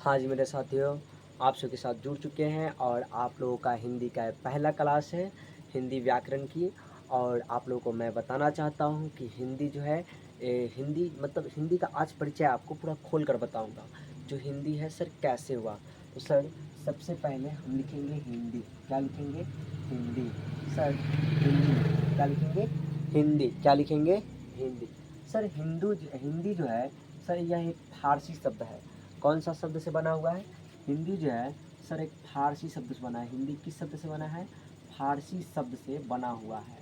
हाँ जी मेरे साथियों, आप सबके साथ जुड़ चुके हैं और आप लोगों का हिंदी का पहला क्लास है हिंदी व्याकरण की। और आप लोगों को मैं बताना चाहता हूँ कि हिंदी जो है हिंदी मतलब हिंदी का आज परिचय आपको पूरा खोल कर बताऊँगा। जो हिंदी है सर कैसे हुआ। तो सर सबसे पहले हम लिखेंगे हिंदी। क्या लिखेंगे? हिंदी। सर हिंदी क्या लिखेंगे? हिंदी। क्या लिखेंगे? हिंदी। सर हिंदी जो है सर यह एक फारसी शब्द है। कौन सा शब्द से बना हुआ है? हिंदी जो है सर एक फारसी शब्द से बना है। हिंदी किस शब्द से बना है? फारसी शब्द से बना हुआ है।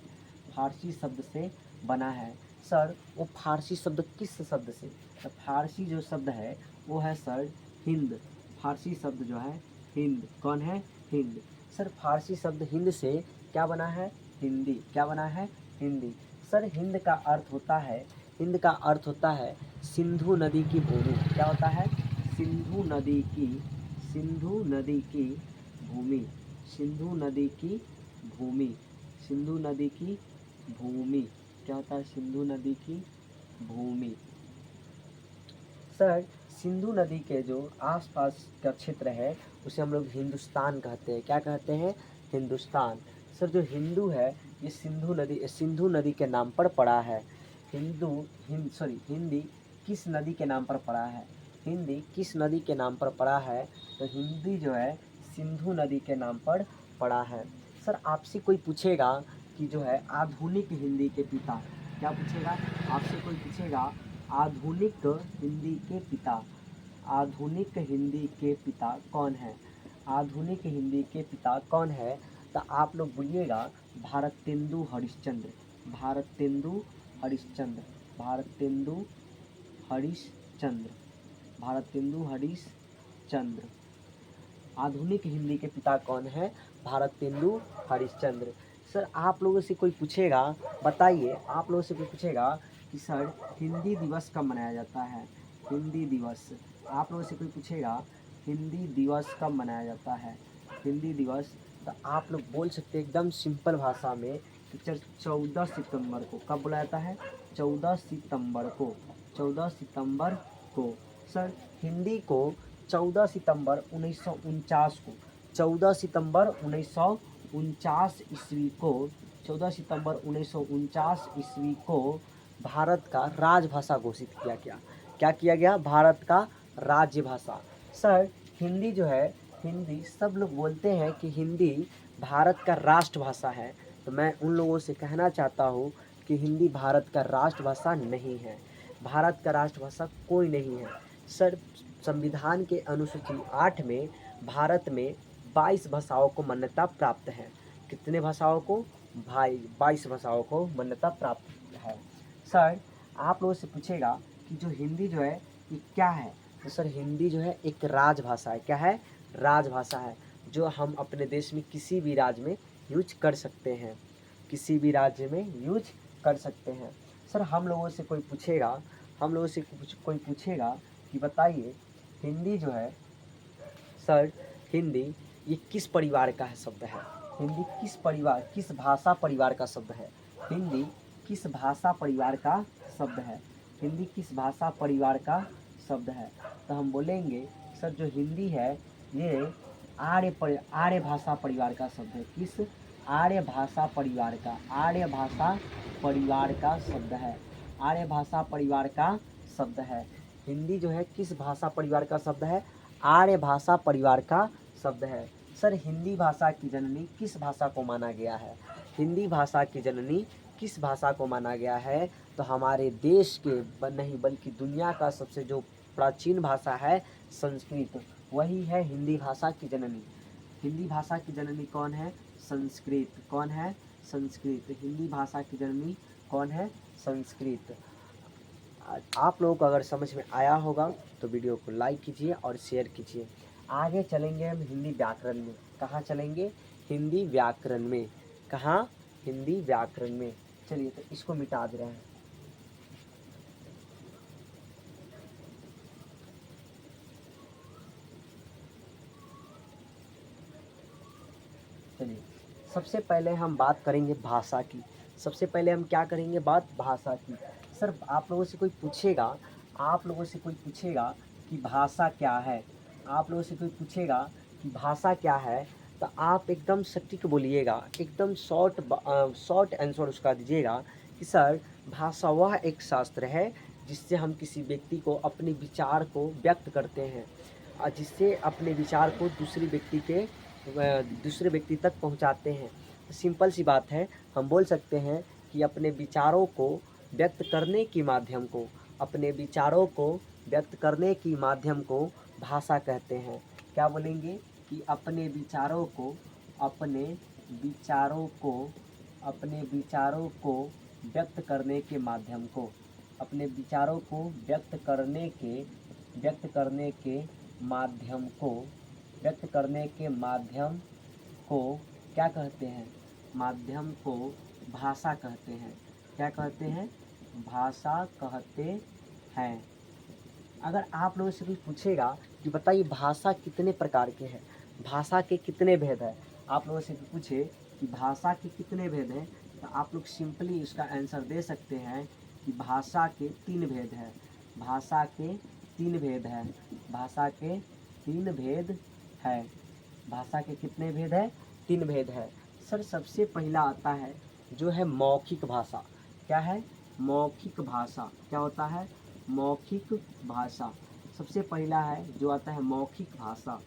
फारसी शब्द से बना है। सर वो फारसी शब्द किस शब्द से? तो फारसी जो शब्द है वो है सर हिंद। फारसी शब्द जो है हिंद। कौन है? हिंद। सर फारसी शब्द हिंद से क्या बना है? हिंदी। क्या बना है? हिंदी। सर हिंद का अर्थ होता है सिंधु नदी की भूमि। क्या होता है? सिंधु नदी की सिंधु नदी की भूमि। सिंधु नदी की भूमि। सिंधु नदी की भूमि। क्या होता है? सिंधु नदी की भूमि। सर सिंधु नदी के जो आसपास का क्षेत्र है उसे हम लोग हिंदुस्तान कहते हैं। क्या कहते हैं? हिंदुस्तान। सर जो हिंदू है ये सिंधु नदी के नाम पर पड़ा है। हिंदी किस नदी के नाम पर पड़ा है? हिंदी किस नदी के नाम पर पड़ा है? तो हिंदी जो है सिंधु नदी के नाम पर पड़ा है। सर आपसे कोई पूछेगा कि जो है आधुनिक हिंदी के पिता, क्या पूछेगा? आपसे कोई पूछेगा आधुनिक हिंदी के पिता, आधुनिक हिंदी के पिता कौन है? आधुनिक हिंदी के पिता कौन है? तो आप लोग बोलिएगा भारतेंदु हरिश्चंद्र। भारतेंदु हरिश्चंद्र। भारतेंदु हरिश्चंद्र। भारतेंदु हरिश्चंद्र। आधुनिक हिंदी के पिता कौन है? भारतेंदु हरिश्चंद्र। सर आप लोगों से कोई पूछेगा, बताइए, आप लोगों से कोई पूछेगा कि सर हिंदी दिवस कब मनाया जाता है? हिंदी दिवस। आप लोगों से कोई पूछेगा हिंदी दिवस कब मनाया जाता है? हिंदी दिवस। तो आप लोग बोल सकते हैं एकदम सिंपल भाषा में कि सर 14 सितंबर को। कब बोला जाता है? 14 सितंबर को। 14 सितंबर को। सर हिंदी को 14 सितंबर 1949 को, 14 सितंबर 1949 ईस्वी को, 14 सितंबर 1949 ईस्वी को भारत का राजभाषा घोषित किया गया। क्या किया गया? भारत का राज्य भाषा। सर हिंदी जो है, हिंदी सब लोग बोलते हैं कि हिंदी भारत का राष्ट्रभाषा है। तो मैं उन लोगों से कहना चाहता हूँ कि हिंदी भारत का राष्ट्रभाषा नहीं है। भारत का राष्ट्रभाषा कोई नहीं है। सर संविधान के अनुसूची 8 में भारत में 22 भाषाओं को मान्यता प्राप्त है। कितने भाषाओं को? भाई 22 भाषाओं को मान्यता प्राप्त है। सर आप लोगों से पूछेगा कि जो हिंदी जो है ये क्या है? तो सर हिंदी जो है एक राजभाषा है। क्या है? राजभाषा है, जो हम अपने देश में किसी भी राज्य में यूज कर सकते हैं। किसी भी राज्य में यूज कर सकते हैं। सर हम लोगों से कोई पूछेगा, हम लोगों से कोई पूछेगा कि बताइए हिंदी जो है सर हिंदी ये किस परिवार का है शब्द है? हिंदी किस परिवार, किस भाषा परिवार का शब्द है? हिंदी किस भाषा परिवार का शब्द है? हिंदी किस भाषा परिवार का शब्द है? तो हम बोलेंगे सर जो हिंदी है ये आर्य भाषा परिवार का शब्द है। किस? आर्य भाषा परिवार का, आर्य भाषा परिवार का शब्द है। आर्य भाषा परिवार का शब्द है। हिंदी जो है किस भाषा परिवार का शब्द है? आर्य भाषा परिवार का शब्द है। सर हिंदी भाषा की जननी किस भाषा को माना गया है? हिंदी भाषा की जननी किस भाषा को माना गया है? तो हमारे देश के नहीं बल्कि दुनिया का सबसे जो प्राचीन भाषा है संस्कृत, वही है हिंदी भाषा की जननी। हिंदी भाषा की जननी कौन है? संस्कृत। कौन है? संस्कृत। हिंदी भाषा की जननी कौन है? संस्कृत। आप लोगों को अगर समझ में आया होगा तो वीडियो को लाइक कीजिए और शेयर कीजिए। आगे चलेंगे हम हिंदी व्याकरण में। कहाँ चलेंगे? हिंदी व्याकरण में। कहाँ? हिंदी व्याकरण में। चलिए तो इसको मिटा दे रहे हैं। चलिए सबसे पहले हम बात करेंगे भाषा की। सबसे पहले हम क्या करेंगे? बात भाषा की। सर आप लोगों से कोई पूछेगा, आप लोगों से कोई पूछेगा कि भाषा क्या है? आप लोगों से कोई पूछेगा कि भाषा क्या है, तो आप एकदम सटीक बोलिएगा, एकदम शॉर्ट आंसर उसका दीजिएगा कि सर भाषा वह एक शास्त्र है जिससे हम किसी व्यक्ति को अपने विचार को व्यक्त करते हैं, और जिससे अपने विचार को दूसरे व्यक्ति तक पहुंचाते हैं। तो सिंपल सी बात है, हम बोल सकते हैं कि अपने विचारों को व्यक्त करने के माध्यम को भाषा कहते हैं। क्या बोलेंगे कि अपने विचारों को व्यक्त करने के माध्यम को क्या कहते हैं? माध्यम को भाषा कहते हैं। क्या कहते हैं? भाषा कहते हैं। अगर आप लोगों से कोई पूछेगा कि बताइए भाषा कितने प्रकार के हैं, भाषा के कितने भेद हैं, आप लोगों से पूछे कि भाषा के कितने भेद हैं, तो आप लोग सिंपली उसका आंसर दे सकते हैं कि भाषा के 3 भेद हैं। भाषा के 3 भेद हैं। भाषा के कितने भेद हैं? 3 भेद है। सर सबसे पहला आता है जो है मौखिक भाषा। क्या है? मौखिक भाषा। क्या होता है? मौखिक भाषा। सबसे पहला है जो आता है मौखिक भाषा।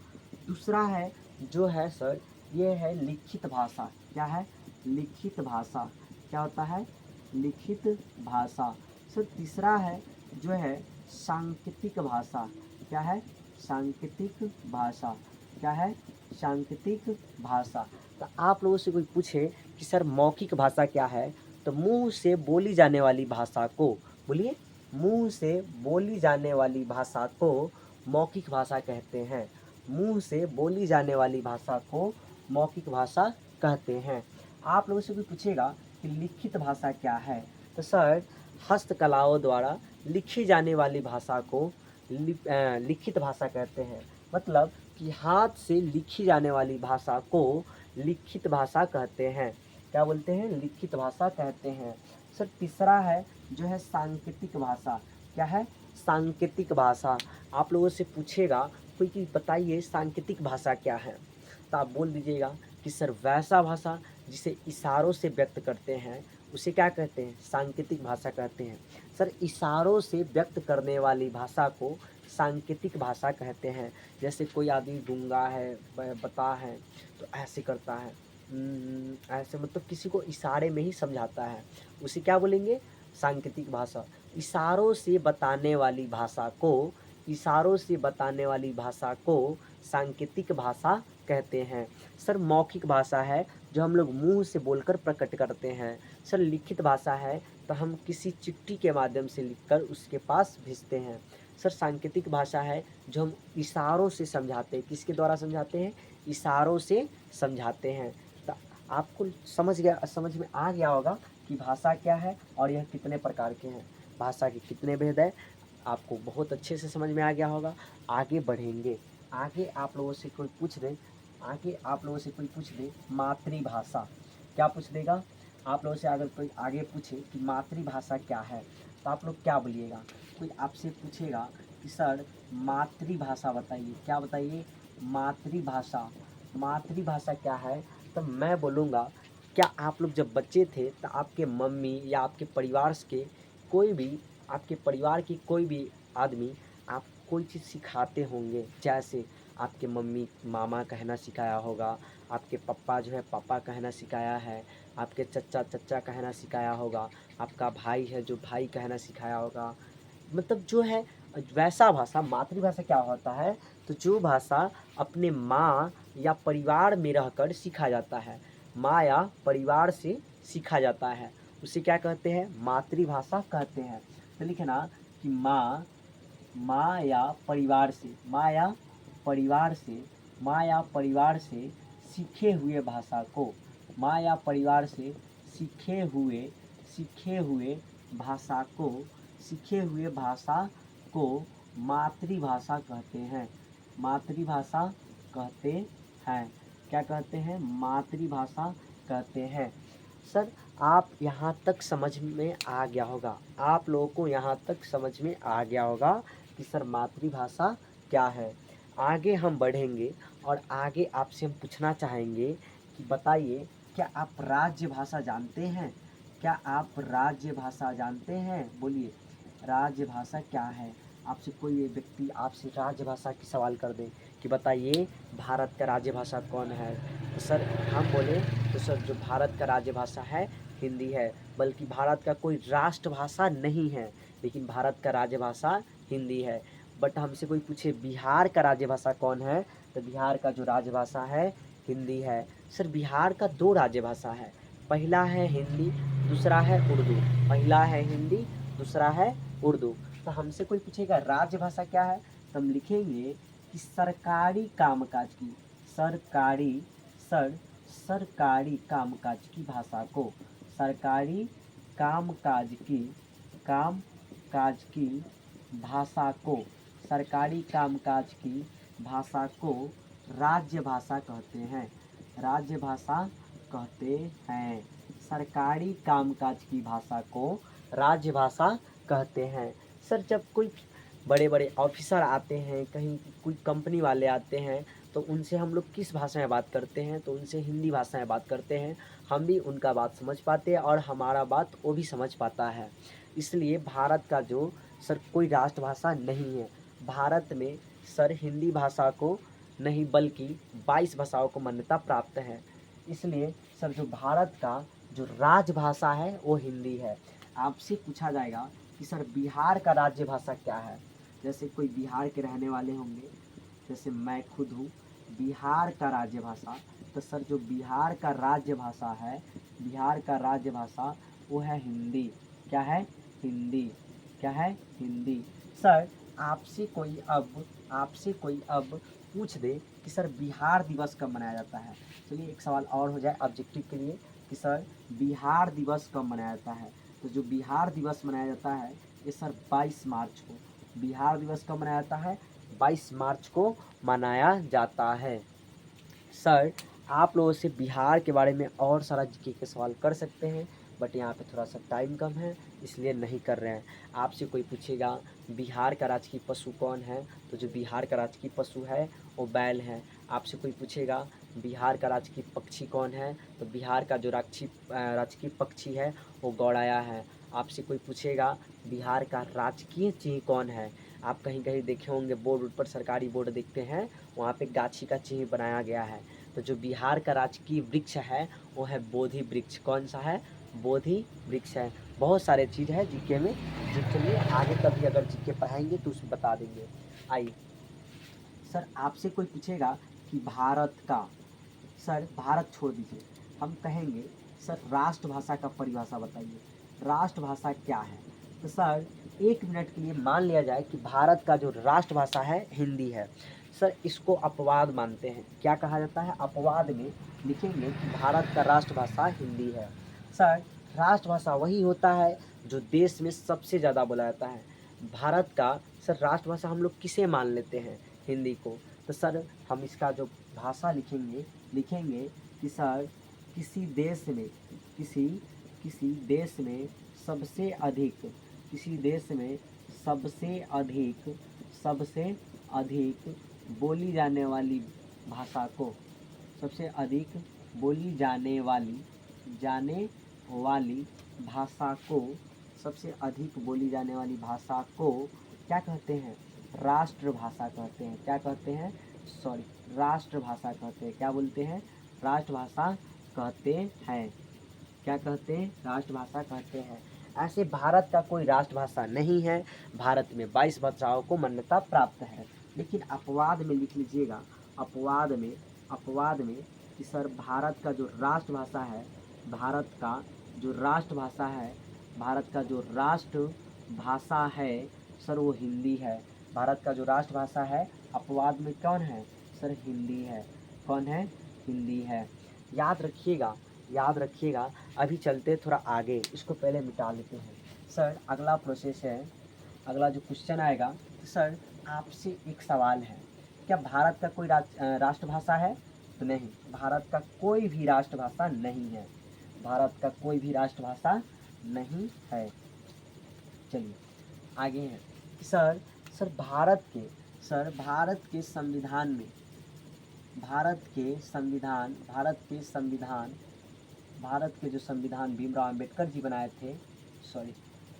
दूसरा है जो है सर ये है लिखित भाषा। क्या है? लिखित भाषा। क्या होता है? लिखित भाषा। सर तीसरा है जो है सांकेतिक भाषा। क्या है? सांकेतिक भाषा। क्या है? सांकेतिक भाषा। तो आप लोगों से कोई पूछे कि सर मौखिक भाषा क्या है, तो मुंह से बोली जाने वाली भाषा को, बोलिए, मुंह से बोली जाने वाली भाषा को मौखिक भाषा कहते हैं। मुंह से बोली जाने वाली भाषा को मौखिक भाषा कहते हैं। आप लोगों से कोई पूछेगा कि लिखित भाषा क्या है, तो सर हस्तकलाओं द्वारा लिखी जाने वाली भाषा को लिखित भाषा कहते हैं। मतलब कि हाथ से लिखी जाने वाली भाषा को लिखित भाषा कहते हैं। क्या बोलते हैं? लिखित भाषा कहते हैं। सर तीसरा है जो है सांकेतिक भाषा। क्या है? सांकेतिक भाषा। आप लोगों से पूछेगा कोई कि बताइए सांकेतिक भाषा क्या है, तो आप बोल दीजिएगा कि सर वैसा भाषा जिसे इशारों से व्यक्त करते हैं उसे क्या कहते हैं? सांकेतिक भाषा कहते हैं। सर इशारों से व्यक्त करने वाली भाषा को सांकेतिक भाषा कहते हैं। जैसे कोई आदमी गूंगा है, बता है, तो ऐसे करता है, ऐसे, मतलब किसी को इशारे में ही समझाता है, उसे क्या बोलेंगे? सांकेतिक भाषा। इशारों से बताने वाली भाषा को सांकेतिक भाषा कहते हैं। सर मौखिक भाषा है जो हम लोग मुंह से बोलकर प्रकट करते हैं। सर लिखित भाषा है तो हम किसी चिट्ठी के माध्यम से लिखकर उसके पास भेजते हैं। सर सांकेतिक भाषा है जो हम इशारों से समझाते हैं। किसके द्वारा समझाते हैं? इशारों से समझाते हैं। तो आपको समझ में आ गया होगा कि भाषा क्या है और यह कितने प्रकार के हैं, भाषा के कितने भेद है, आपको बहुत अच्छे से समझ में आ गया होगा। आगे बढ़ेंगे। आगे आप लोगों से कोई पूछ दे मातृभाषा। क्या पूछ देगा? आप लोगों से अगर कोई आगे पूछे कि मातृभाषा क्या है, तो आप लोग क्या बोलिएगा? कोई आपसे पूछेगा कि सर मातृभाषा बताइए। क्या बताइए? मातृभाषा क्या है, तो मैं बोलूँगा, क्या आप लोग जब बच्चे थे तो आपके मम्मी या आपके परिवार की कोई भी आदमी आप कोई चीज़ सिखाते होंगे। जैसे आपके मम्मी मामा कहना सिखाया होगा, आपके पापा जो है पापा कहना सिखाया है, आपके चच्चा कहना सिखाया होगा, आपका भाई है जो भाई कहना सिखाया होगा। मतलब जो है वैसा भाषा, मातृभाषा क्या होता है, तो जो भाषा अपने माँ या परिवार में रहकर सीखा जाता है, माँ या परिवार से सीखा जाता है, उसे क्या कहते हैं? मातृभाषा कहते हैं। तो लिखना कि माँ या परिवार से सीखे हुए भाषा को, सीखे हुए भाषा को मातृभाषा कहते हैं। क्या कहते हैं? मातृभाषा कहते हैं। सर आप यहाँ तक समझ में आ गया होगा, आप लोगों को यहाँ तक समझ में आ गया होगा कि सर मातृभाषा क्या है। आगे हम बढ़ेंगे और आगे आपसे हम पूछना चाहेंगे कि बताइए, क्या आप राजभाषा जानते हैं? क्या आप राजभाषा जानते हैं? बोलिए, राजभाषा क्या है? आपसे कोई ये व्यक्ति आपसे राजभाषा की सवाल कर दे कि बताइए भारत का राजभाषा कौन है, तो सर हम बोले तो सर जो भारत का राजभाषा है हिंदी है, बल्कि भारत का कोई राष्ट्रभाषा नहीं है, लेकिन भारत का राजभाषा हिंदी है। बट हमसे कोई पूछे बिहार का राजभाषा कौन है, तो बिहार का जो राजभाषा है हिंदी है। सर बिहार का दो राजभाषा है, पहला है हिंदी, दूसरा है उर्दू। पहला है हिंदी, दूसरा है उर्दू। तो हमसे कोई पूछेगा राजभाषा क्या है, तो हम लिखेंगे कि सरकारी कामकाज की, सरकारी सर सरकारी कामकाज की भाषा को, सरकारी कामकाज की, कामकाज की भाषा को, सरकारी कामकाज की भाषा को राजभाषा कहते हैं, राजभाषा कहते हैं। सरकारी कामकाज की भाषा को राजभाषा कहते हैं। सर जब कोई बड़े बड़े ऑफिसर आते हैं, कहीं कोई कंपनी वाले आते हैं, तो उनसे हम लोग किस भाषा में बात करते हैं, तो उनसे हिंदी भाषा में बात करते हैं। हम भी उनका बात समझ पाते हैं और हमारा बात वो भी समझ पाता है। इसलिए भारत का जो सर कोई राष्ट्रभाषा नहीं है। भारत में सर हिंदी भाषा को नहीं बल्कि 22 भाषाओं को मान्यता प्राप्त है। इसलिए सर जो भारत का जो राजभाषा है वो हिंदी है। आपसे पूछा जाएगा कि सर बिहार का राज्य भाषा क्या है, जैसे कोई बिहार के रहने वाले होंगे, जैसे मैं खुद हूँ, बिहार का राज्य भाषा, तो सर जो बिहार का राज्य भाषा है, बिहार का राज्य भाषा वो है हिंदी। क्या है? हिंदी। क्या है? हिंदी। सर आपसे कोई अब पूछ दे कि सर बिहार दिवस कब मनाया जाता है, चलिए एक सवाल और हो जाए ऑब्जेक्टिव के लिए कि सर बिहार दिवस कब मनाया जाता है। तो जो बिहार दिवस मनाया जाता है ये सर 22 मार्च को, बिहार दिवस कब मनाया जाता है? 22 मार्च को मनाया जाता है। सर आप लोगों से बिहार के बारे में और सारा जीके के सवाल कर सकते हैं, बट यहाँ पे थोड़ा सा टाइम कम है इसलिए नहीं कर रहे हैं। आपसे कोई पूछेगा बिहार का राजकीय पशु कौन है, तो जो बिहार का राजकीय पशु है वो बैल है। आपसे कोई पूछेगा बिहार का राजकीय पक्षी कौन है, तो बिहार का जो राजकीय पक्षी है वो गौड़ाया है। आपसे कोई पूछेगा बिहार का राजकीय चिन्ह कौन है, आप कहीं कहीं देखे होंगे बोर्ड पर, सरकारी बोर्ड देखते हैं वहाँ पे गाछी का चिन्ह बनाया गया है। तो जो बिहार का राजकीय वृक्ष है वो है बोधि वृक्ष। कौन सा है? बोधि वृक्ष है। बहुत सारे चीज़ है जीके में, जो चलिए आगे कभी अगर जीके पढ़ाएंगे तो उसमें बता देंगे। आइए सर आपसे कोई पूछेगा कि भारत का, सर भारत छोड़ दीजिए, हम कहेंगे सर राष्ट्रभाषा का परिभाषा बताइए, राष्ट्रभाषा क्या है। तो सर 1 मिनट के लिए मान लिया जाए कि भारत का जो राष्ट्रभाषा है हिंदी है। सर इसको अपवाद मानते हैं, क्या कहा जाता है? अपवाद में लिखेंगे कि भारत का राष्ट्रभाषा हिंदी है। सर राष्ट्रभाषा वही होता है जो देश में सबसे ज़्यादा बोला जाता है। भारत का सर राष्ट्रभाषा हम लोग किसे मान लेते हैं? हिंदी को। तो सर हम इसका जो भाषा लिखेंगे कि सर किसी देश में, किसी देश में सबसे अधिक, किसी देश में सबसे अधिक बोली जाने वाली भाषा को, सबसे अधिक बोली जाने वाली भाषा को, सबसे अधिक बोली जाने वाली भाषा को क्या कहते हैं? राष्ट्रभाषा कहते हैं। क्या कहते हैं? सॉरी, राष्ट्रभाषा कहते हैं। क्या बोलते हैं? राष्ट्रभाषा कहते हैं। क्या कहते हैं? राष्ट्रभाषा कहते हैं। ऐसे भारत का कोई राष्ट्रभाषा नहीं है। भारत में 22 भाषाओं को मान्यता प्राप्त है। लेकिन अपवाद में लिख लीजिएगा, अपवाद में कि सर भारत का जो राष्ट्रभाषा है, भारत का जो राष्ट्रभाषा है, भारत का जो राष्ट्रभाषा है सर वो हिंदी है। भारत का जो राष्ट्रभाषा है अपवाद में कौन है? सर हिंदी है। कौन है? हिंदी है। याद रखिएगा। अभी चलते थोड़ा आगे, इसको पहले मिटा लेते हैं। सर अगला प्रोसेस है, अगला जो क्वेश्चन आएगा, तो सर आपसे एक सवाल है, क्या भारत का कोई राष्ट्रभाषा है? तो नहीं, भारत का कोई भी राष्ट्रभाषा नहीं है। भारत का कोई भी राष्ट्रभाषा नहीं है। चलिए आगे हैं कि सर भारत के सर भारत के संविधान में, भारत के संविधान, भारत के जो संविधान भीमराव अंबेडकर जी बनाए थे, सॉरी,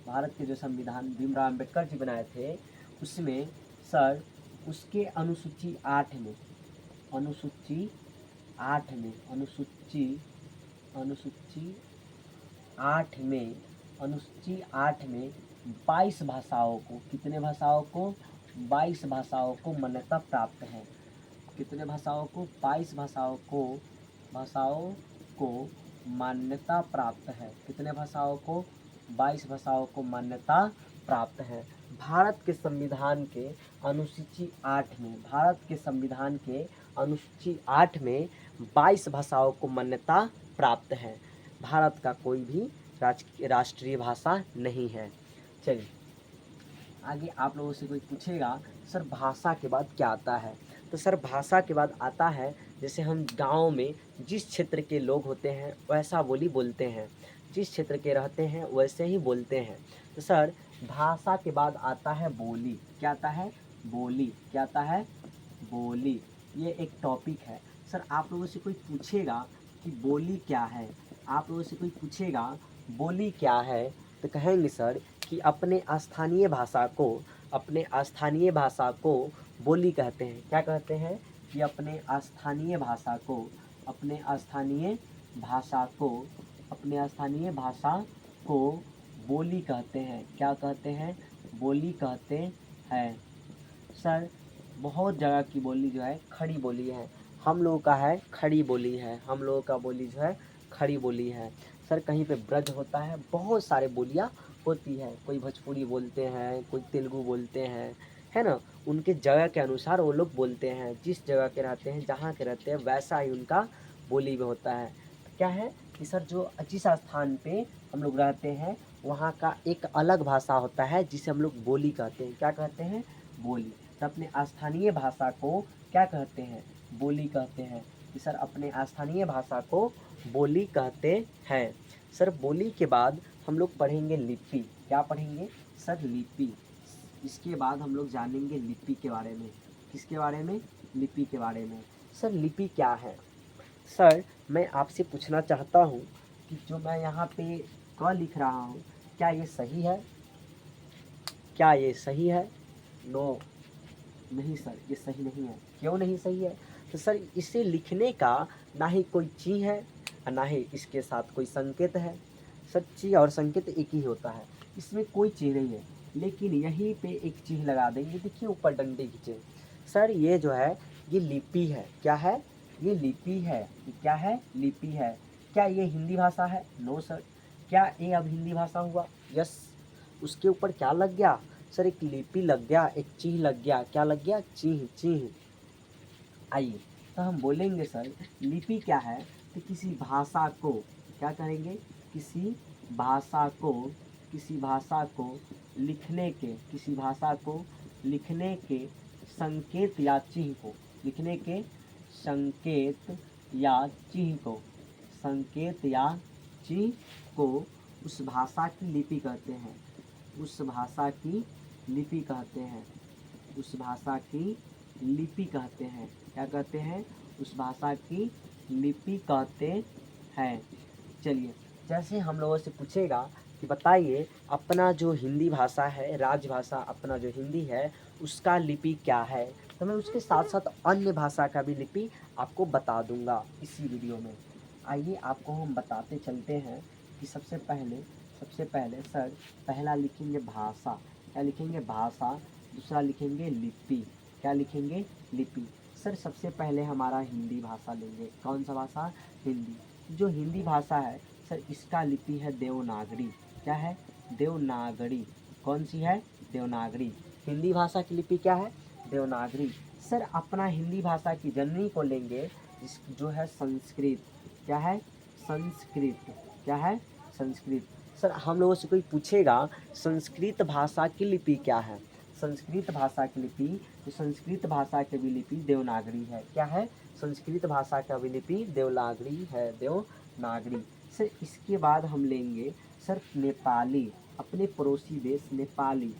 भारत के जो संविधान भीमराव अंबेडकर जी बनाए थे, उसमें सर उसके अनुसूची 8 में, अनुसूची 8 में, अनुसूची 8 में 22 भाषाओं को, कितने भाषाओं को, 22 भाषाओं को मान्यता प्राप्त है। कितने भाषाओं को, 22 भाषाओं को मान्यता प्राप्त है। कितने भाषाओं को, 22 भाषाओं को मान्यता प्राप्त है। भारत के संविधान के अनुसूची 8 में, भारत के संविधान के अनुसूची 8 में 22 भाषाओं को मान्यता प्राप्त है। भारत का कोई भी राष्ट्रीय भाषा नहीं है। चलिए आगे आप लोगों से कोई पूछेगा सर भाषा के बाद क्या आता है, तो सर भाषा के बाद आता है, जैसे हम गांव में जिस क्षेत्र के लोग होते हैं वैसा बोली बोलते हैं, जिस क्षेत्र के रहते हैं वैसे ही बोलते हैं। तो सर भाषा के बाद आता है बोली। क्या आता है, बोली। क्या आता है, बोली। ये एक टॉपिक है। सर आप लोगों से कोई पूछेगा कि बोली क्या है, आप लोगों से कोई पूछेगा बोली क्या है, तो कहेंगे सर कि अपने स्थानीय भाषा को, अपने स्थानीय भाषा को बोली कहते हैं। क्या कहते हैं कि अपने स्थानीय भाषा को, अपने स्थानीय भाषा को, अपने स्थानीय भाषा को बोली कहते हैं। क्या कहते हैं, बोली कहते हैं। सर बहुत जगह की बोली जो है खड़ी बोली है, हम लोगों का है खड़ी बोली है, हम लोगों का बोली जो है खड़ी बोली है। सर कहीं पे ब्रज होता है, बहुत सारे बोलियाँ होती है, कोई भोजपुरी बोलते हैं, कोई तेलुगु बोलते हैं, है ना, उनके जगह के अनुसार वो लोग बोलते हैं, जिस जगह के रहते हैं, जहाँ के रहते हैं वैसा ही उनका बोली भी होता है। क्या है कि सर जो जिस स्थान पे हम लोग रहते हैं वहाँ का एक अलग भाषा होता है जिसे हम लोग बोली कहते हैं। क्या कहते हैं, बोली। तो अपने स्थानीय भाषा को क्या कहते हैं, बोली कहते हैं। कि सर अपने स्थानीय भाषा को बोली कहते हैं। सर बोली के बाद हम लोग पढ़ेंगे लिपि। क्या पढ़ेंगे सर, लिपि। इसके बाद हम लोग जानेंगे लिपि के बारे में। किसके बारे में, लिपि के बारे में। सर लिपि क्या है, सर मैं आपसे पूछना चाहता हूँ कि जो मैं यहाँ पे क लिख रहा हूँ क्या ये सही है, क्या ये सही है, नो, नहीं सर ये सही नहीं है। क्यों नहीं सही है, तो सर इसे लिखने का ना ही कोई चिन्ह है और ना ही इसके साथ कोई संकेत है। सर चिन्ह और संकेत एक ही होता है, इसमें कोई चिन्ह नहीं है, लेकिन यहीं पे एक चिन्ह लगा देंगे। देखिए ऊपर डंडे की चिन्ह, सर ये जो है ये लिपि है। क्या है, ये लिपि है। ये क्या है, लिपि है। क्या ये हिंदी भाषा है, नो सर। क्या ये अब हिंदी भाषा हुआ, यस। उसके ऊपर क्या लग गया सर, एक लिपि लग गया, एक चिन्ह लग गया। क्या लग गया, चिन्ह, चिन्ह। आइए तो हम बोलेंगे सर लिपि क्या है, तो किसी भाषा को, क्या करेंगे, किसी भाषा को, किसी भाषा को लिखने के, किसी भाषा को लिखने के संकेत या चिन्ह को, लिखने के संकेत या चिन्ह को, संकेत या चिन्ह को उस भाषा की लिपि कहते हैं। उस भाषा की लिपि कहते हैं। उस भाषा की लिपि कहते हैं। क्या कहते हैं, उस भाषा की लिपि कहते हैं। चलिए जैसे हम लोगों से पूछेगा कि बताइए अपना जो हिंदी भाषा है, राजभाषा अपना जो हिंदी है उसका लिपि क्या है, तो मैं उसके साथ साथ अन्य भाषा का भी लिपि आपको बता दूंगा इसी वीडियो में। आइए आपको हम बताते चलते हैं कि सबसे पहले सर पहला लिखेंगे भाषा। क्या लिखेंगे, भाषा। दूसरा लिखेंगे लिपि। क्या लिखेंगे, लिपि। सर सबसे पहले हमारा हिंदी भाषा लेंगे। कौन सा भाषा, हिंदी। जो हिंदी भाषा है सर इसका लिपि है देवनागरी। क्या है, देवनागरी। कौन सी है, देवनागरी। हिंदी भाषा की लिपि क्या है, देवनागरी। सर अपना हिंदी भाषा की जननी को लेंगे जो है संस्कृत। क्या है, संस्कृत। क्या है, संस्कृत। सर हम लोगों से कोई पूछेगा संस्कृत भाषा की लिपि क्या है, संस्कृत भाषा की लिपि, तो संस्कृत भाषा की भी लिपि देवनागरी है। क्या है, संस्कृत भाषा का भी लिपि देवनागरी है, देवनागरी। सर इसके बाद हम लेंगे सर नेपाली, अपने पड़ोसी देश नेपाली।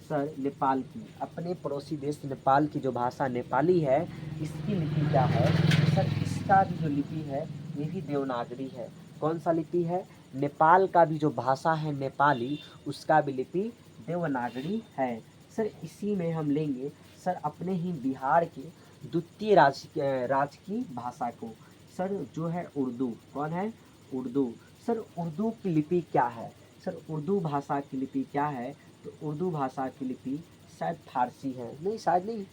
सर नेपाल की, अपने पड़ोसी देश नेपाल की जो भाषा नेपाली है, इसकी लिपि क्या है? सर इसका भी जो लिपि है ये भी देवनागरी है। कौन सा लिपि है? नेपाल का भी जो भाषा है नेपाली, उसका भी लिपि देवनागरी है। सर इसी में हम लेंगे सर अपने ही बिहार के द्वितीय राज्य की भाषा को, सर जो है उर्दू। कौन है? उर्दू। सर उर्दू की लिपि क्या है? सर उर्दू भाषा की लिपि क्या है? तो उर्दू भाषा की लिपि शायद फारसी है, नहीं शायद नहीं,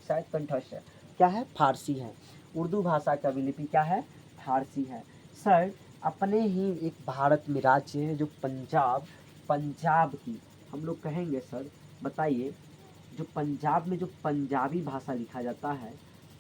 शायद कंठस्थ है। क्या है? फारसी है। उर्दू भाषा का भी लिपि क्या है? फारसी है। सर अपने ही एक भारत में राज्य है जो पंजाब, पंजाब की हम लोग कहेंगे सर, बताइए, जो पंजाब में जो पंजाबी भाषा लिखा जाता है,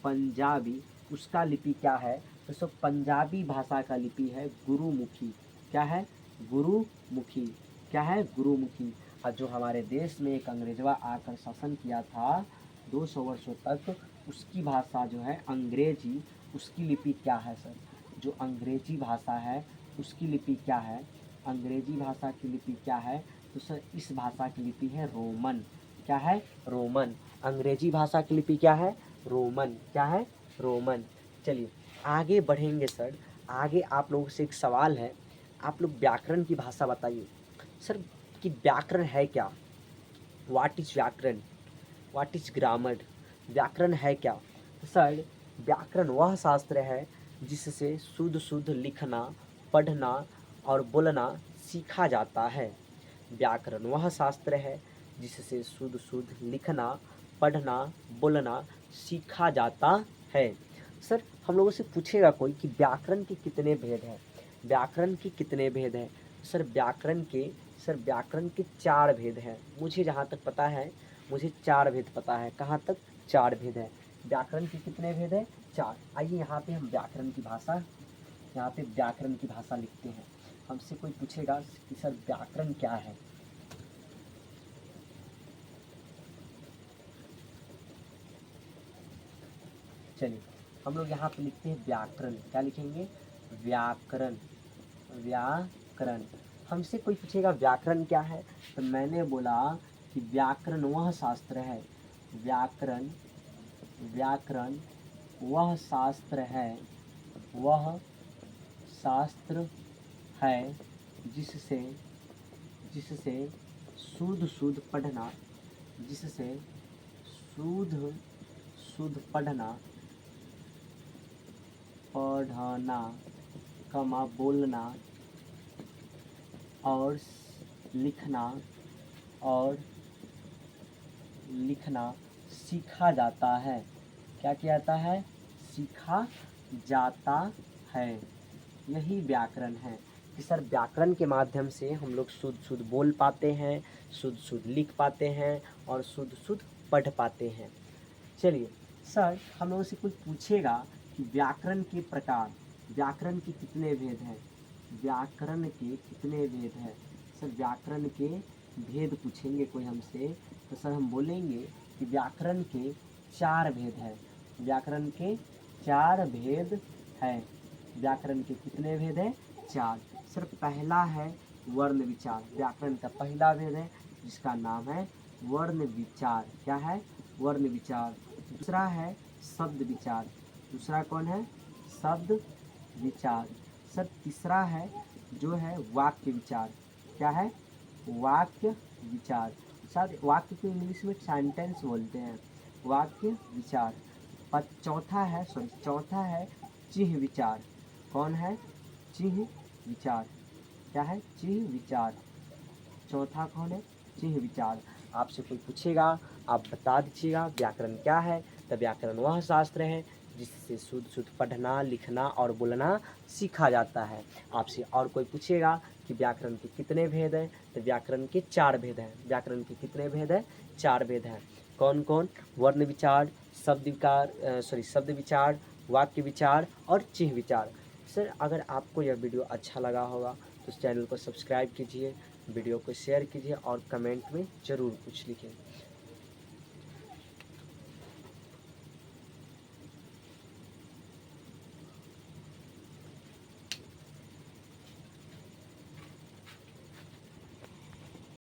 पंजाबी, उसका लिपि क्या है? तो सब पंजाबी भाषा का लिपि है गुरुमुखी। क्या है? गुरुमुखी। क्या है? गुरुमुखी। और जो हमारे देश में एक अंग्रेजवा आकर शासन किया था 200 वर्षों तक, उसकी भाषा जो है अंग्रेजी, उसकी लिपि क्या है सर? जो अंग्रेजी भाषा है उसकी लिपि क्या है? अंग्रेजी भाषा की लिपि क्या है? तो सर इस भाषा की लिपि है रोमन। क्या है? रोमन। अंग्रेजी भाषा की लिपि क्या है? रोमन। क्या है? रोमन। चलिए आगे बढ़ेंगे सर। आगे आप लोगों से एक सवाल है, आप लोग व्याकरण की भाषा बताइए सर कि व्याकरण है क्या? व्हाट इज व्याकरण? What is grammar? व्याकरण है क्या? तो सर व्याकरण वह शास्त्र है जिससे शुद्ध शुद्ध लिखना, पढ़ना और बोलना सीखा जाता है। व्याकरण वह शास्त्र है जिससे शुद्ध शुद्ध लिखना, पढ़ना, बोलना सीखा जाता है। सर हम लोगों से पूछेगा कोई कि व्याकरण के कितने भेद हैं? व्याकरण के कितने भेद हैं? सर व्याकरण के 4 भेद हैं। मुझे जहाँ तक पता है, मुझे 4 भेद पता है। कहाँ तक? 4 भेद हैं। व्याकरण के कितने भेद हैं? 4। आइए यहाँ पे हम व्याकरण की भाषा, यहाँ पे व्याकरण की भाषा लिखते हैं। हमसे कोई पूछेगा कि सर व्याकरण क्या है? चलिए हम लोग यहाँ पे लिखते हैं व्याकरण। क्या लिखेंगे? व्याकरण। व्याकरण। हमसे कोई पूछेगा व्याकरण क्या है, तो मैंने बोला कि व्याकरण वह शास्त्र है, व्याकरण, व्याकरण वह शास्त्र है, वह शास्त्र है जिससे जिससे शुद्ध शुद्ध पढ़ना, जिससे शुद्ध शुद्ध पढ़ना, पढ़ना, कमा बोलना और लिखना, और लिखना सीखा जाता है। क्या किया जाता है? सीखा जाता है। यही व्याकरण है कि सर व्याकरण के माध्यम से हम लोग शुद्ध शुद्ध बोल पाते हैं, शुद्ध शुद्ध लिख पाते हैं और शुद्ध शुद्ध पढ़ पाते हैं। चलिए सर हम लोगों से कुछ पूछेगा कि व्याकरण के प्रकार, व्याकरण के कितने भेद हैं? व्याकरण के कितने भेद हैं? सर व्याकरण के भेद पूछेंगे कोई हमसे, तो सर हम बोलेंगे कि व्याकरण के 4 भेद हैं। व्याकरण के 4 भेद हैं। व्याकरण के कितने भेद हैं? 4। सर पहला है वर्ण विचार। व्याकरण का पहला भेद है जिसका नाम है वर्ण विचार। क्या है? वर्ण विचार। दूसरा है शब्द विचार। दूसरा कौन है? शब्द विचार। सर तीसरा है जो है वाक्य विचार। क्या है? वाक्य विचार। शायद वाक्य को इंग्लिश में सेंटेंस बोलते हैं। वाक्य विचार। चौथा है चिह्न विचार। कौन है? चिह्न विचार। क्या है? चिह्न विचार। चौथा कौन है? चिह्न विचार। आपसे कोई पूछेगा आप बता दीजिएगा व्याकरण क्या है? तो व्याकरण वह शास्त्र है जिससे शुद्ध शुद्ध पढ़ना, लिखना और बोलना सीखा जाता है। आपसे और कोई पूछेगा कि व्याकरण के कितने भेद हैं? तो व्याकरण के 4 भेद हैं। व्याकरण के कितने भेद हैं? 4 भेद हैं। कौन कौन? वर्ण विचार, शब्द विचार, वाक्य विचार और चिह्न विचार। सर अगर आपको यह वीडियो अच्छा लगा होगा तो इस चैनल को सब्सक्राइब कीजिए, वीडियो को शेयर कीजिए और कमेंट में ज़रूर कुछ लिखें।